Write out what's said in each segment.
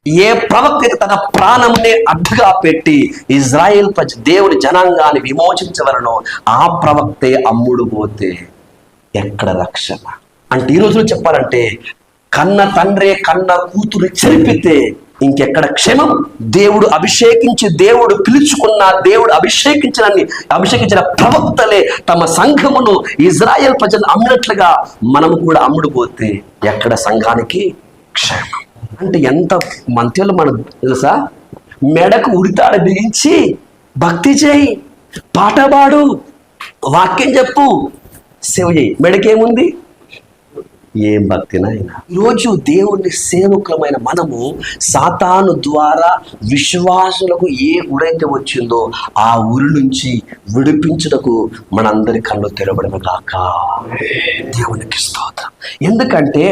ఏ ప్రవక్త తన ప్రాణంనే అడ్డుగా పెట్టి ఇజ్రాయేల్ దేవుని జనాంగాన్ని విమోచించవలనో ఆ ప్రవక్తే అమ్ముడు పోతే ఎక్కడ రక్షణ? అంటే ఈ రోజులో చెప్పాలంటే కన్న తండ్రే కన్న కూతురు చెరిపితే ఇంకెక్కడ క్షేమం? దేవుడు అభిషేకించి, దేవుడు పిలుచుకున్న, దేవుడు అభిషేకించిన ప్రవక్తలే తమ సంఘమును ఇజ్రాయేల్ ప్రజలను అమ్మినట్లుగా మనము కూడా అమ్ముడుపోతే ఎక్కడ సంఘానికి క్షేమం? అంటే ఎంత మంత్రులు మనం తెలుసా? మెడకు ఉరితాడు బిగించి భక్తి చేయి, పాట పాడు, వాక్యం చెప్పు, సేవ చేయి. మెడకేముంది? ఏం భక్తినైనా. ఈరోజు దేవుని సేవకులమైన మనము సాతాను ద్వారా విశ్వాసులకు ఏ ఉరైతే వచ్చిందో ఆ ఊరి నుంచి విడిపించుటకు మనందరి కళ్ళు తెరవడమే కాక. దేవునికి స్తోత్రం. ఎందుకంటే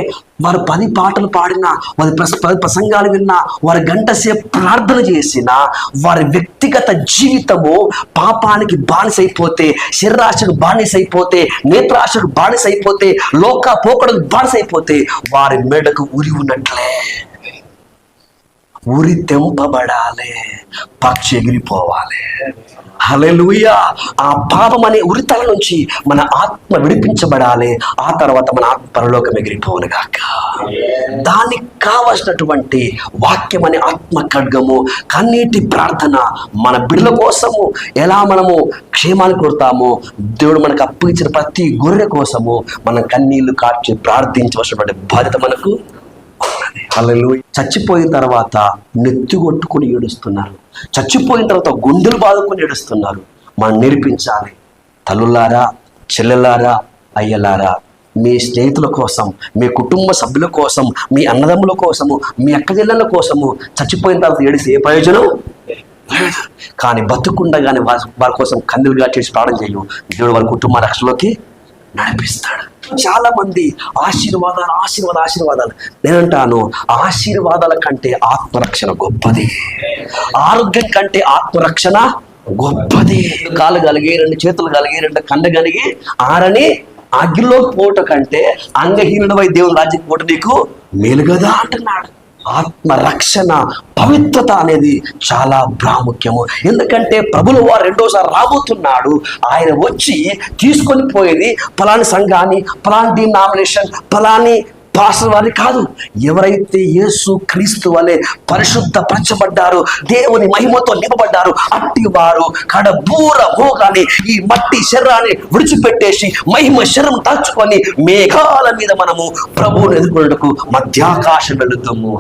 వారు 10 పాటలు పాడినా, వారి 10 ప్రసంగాలు విన్నా, వారి గంట సేపు ప్రార్థన చేసినా, వారి వ్యక్తిగత జీవితము పాపానికి బానిసైపోతే, శరీరాశకు బానిసైపోతే, నేత్రాశకు బానిసైపోతే, లోక పోకడకు బానిసైపోతే వారి మెడకు ఉరి ఉన్నట్లే. ఉరి తెంపబడాలి, పక్షి ఎగిరిపోవాలి. హల్లెలూయా. ఆ పాపం అనే ఉరితల నుంచి మన ఆత్మ విడిపించబడాలి. ఆ తర్వాత మన ఆత్మ పరలోకం ఎగిరిపోవును గాక. దానికి కావలసినటువంటి వాక్యం అనే ఆత్మ ఖడ్గము, కన్నీటి ప్రార్థన, మన బిడ్డల కోసము ఎలా మనము క్షేమాన్ని కొడతామో, దేవుడు మనకు అప్పగించిన ప్రతి గొర్రె కోసము మనం కన్నీళ్లు కార్చి ప్రార్థించవలసినటువంటి బాధ్యత మనకు. చచ్చిపోయిన తర్వాత నెత్తి కొట్టుకుని ఏడుస్తున్నారు, చచ్చిపోయిన తర్వాత గుండెలు బాదుకుని ఏడుస్తున్నారు. మనం నేర్పించాలి. తల్లులారా, చెల్లెలారా, అయ్యలారా, మీ స్నేహితుల కోసం, మీ కుటుంబ సభ్యుల కోసం, మీ అన్నదమ్ముల కోసము, మీ అక్కచెల్లెళ్ళ కోసము చచ్చిపోయిన తర్వాత ఏడిసి ఏ ప్రయోజనం? కానీ బతుకుండగానే వారి కోసం కన్నీరుగా చేసి ప్రార్థన చేయు. దేవుడు వారి కుటుంబ రక్షణలోకి నడిపిస్తాడు. చాలా మంది ఆశీర్వాదాలు. నేనంటాను, ఆశీర్వాదాల కంటే ఆత్మరక్షణ గొప్పది. ఆరోగ్యం కంటే ఆత్మరక్షణ గొప్పది. కాళ్ళు కలిగి, 2 చేతులు కలిగి, 2 కళ్ళు కలిగి ఆరని అగ్నిలో పోట కంటే అంగహీనుడవై దేవుని రాజ్యం పోట నీకు మేలు కదా అంటున్నాడు. ఆత్మరక్షణ, పవిత్రత అనేది చాలా ప్రాముఖ్యము. ఎందుకంటే ప్రభుల వారు 2వసారి రాబోతున్నాడు. ఆయన వచ్చి తీసుకొని పోయేది ఫలాని సంఘాన్ని, ఫలాని డినామినేషన్, ఫలాని పాస్టర్ వారిని కాదు. ఎవరైతే యేసు క్రీస్తు వలె పరిశుద్ధపరచబడ్డారు, దేవుని మహిమతో నింపబడ్డారు, అట్టి వారు కడబూర మోగానే ఈ మట్టి శరీరాన్ని విడిచిపెట్టేసి మహిమ శరీరం దాచుకొని మేఘాల మీద మనము ప్రభువుని ఎదుర్కొనేందుకు మధ్యాకాశం వెళుతాము.